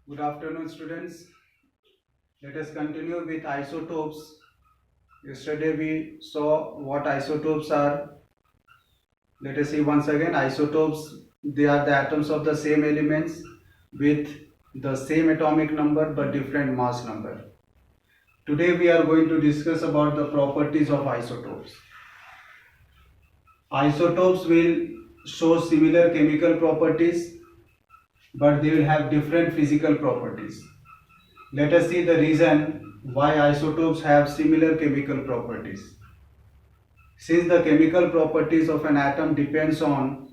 Good afternoon, students. Let us continue with isotopes. Yesterday we saw what isotopes are. Let us see once again. Isotopes, they are the atoms of the same elements with the same atomic number but different mass number. Today we are going to discuss about the properties of isotopes. Isotopes will show similar chemical properties but they will have different physical properties. Let us see the reason why isotopes have similar chemical properties. Since the chemical properties of an atom depends on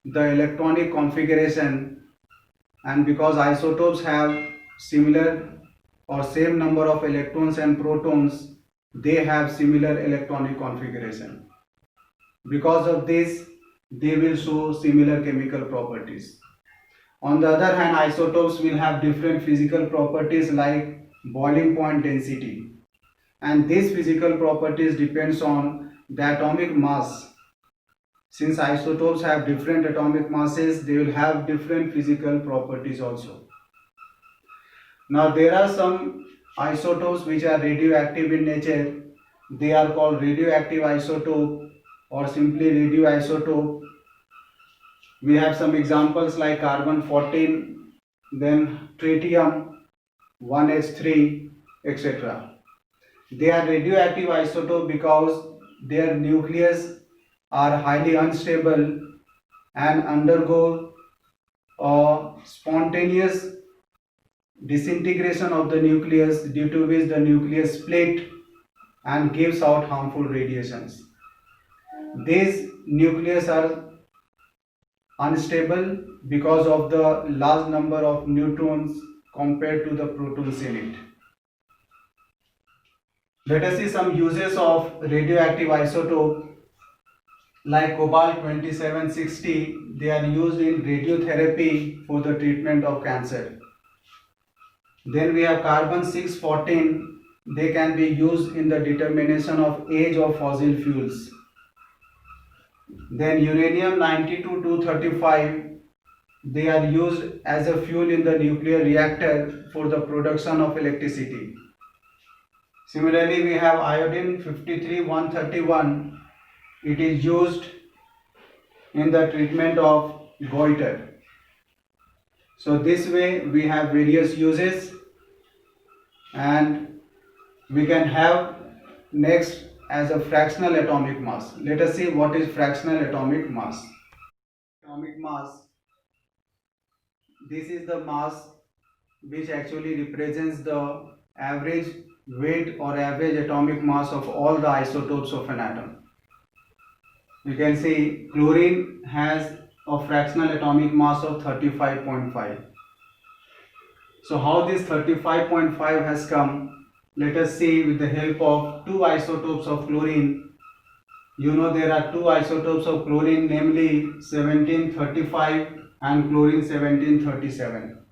the electronic configuration, and because isotopes have similar or same number of electrons and protons, they have similar electronic configuration. Because of this, they will show similar chemical properties. On the other hand, isotopes will have different physical properties like boiling point density, and these physical properties depends on the atomic mass. Since isotopes have different atomic masses, they will have different physical properties also. Now there are some isotopes which are radioactive in nature. They are called radioactive isotope or simply radioisotope. We have some examples like carbon 14, then tritium, 1s3, etc. They are radioactive isotope because their nucleus are highly unstable and undergo a spontaneous disintegration of the nucleus, due to which the nucleus split and gives out harmful radiations. These nucleus are unstable because of the large number of neutrons compared to the protons in it. Let us see some uses of radioactive isotope like cobalt 2760. They are used in radiotherapy for the treatment of cancer. Then we have carbon 614. They can be used in the determination of age of fossil fuels. Then uranium 92-235, they are used as a fuel in the nuclear reactor for the production of electricity. Similarly, we have iodine 53-131. It is used in the treatment of goiter. So this way we have various uses, and we can have next as a fractional atomic mass. Let us see what is fractional atomic mass. Atomic mass, this is the mass which actually represents the average weight or average atomic mass of all the isotopes of an atom. You can see chlorine has a fractional atomic mass of 35.5. So how this 35.5 has come? Let us see with the help of two isotopes of chlorine. You know there are two isotopes of chlorine, namely 1735 and chlorine 1737.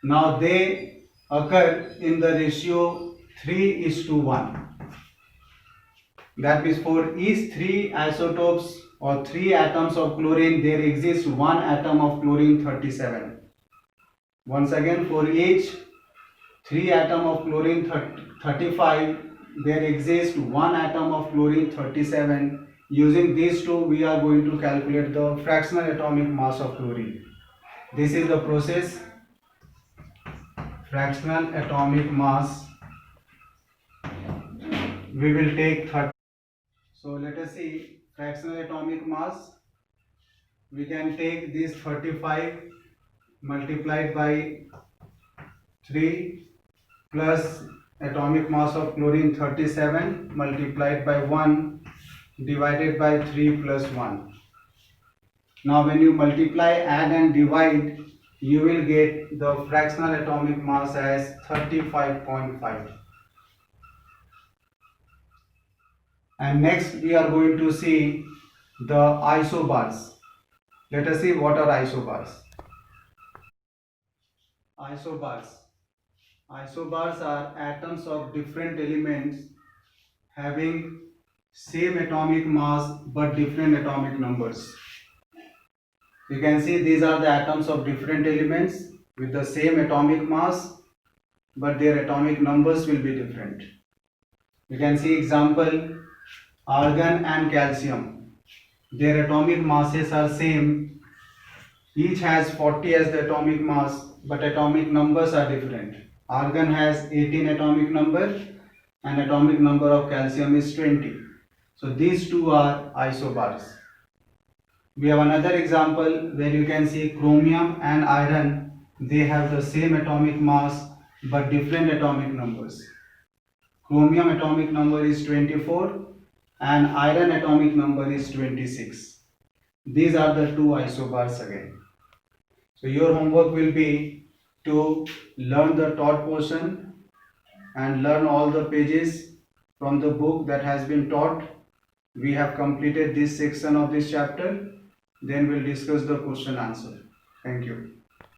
Now they occur in the ratio 3:1. That means for each three isotopes or three atoms of chlorine, there exists one atom of chlorine 37. Once again, for each three atom of chlorine 35, there exists one atom of chlorine 37. Using these two, we are going to calculate the fractional atomic mass of chlorine. This is the process. Fractional atomic mass, we will take 30. So let us see fractional atomic mass. We can take this 35 multiplied by 3 plus atomic mass of chlorine 37 multiplied by 1 divided by 3 plus 1. Now when you multiply, add and divide, you will get the fractional atomic mass as 35.5. And next we are going to see the isobars. Let us see what are isobars. Isobars. Isobars are atoms of different elements having same atomic mass but different atomic numbers. You can see these are the atoms of different elements with the same atomic mass, but their atomic numbers will be different. You can see example, argon and calcium. Their atomic masses are same. Each has 40 as the atomic mass, but atomic numbers are different. Argon has 18 atomic number and atomic number of calcium is 20. So these two are isobars. We have another example where you can see chromium and iron. They have the same atomic mass but different atomic numbers. Chromium atomic number is 24 and iron atomic number is 26. These are the two isobars again. So your homework will be to learn the taught portion and learn all the pages from the book that has been taught. We have completed this section of this chapter. Then we'll discuss the question answer. Thank you.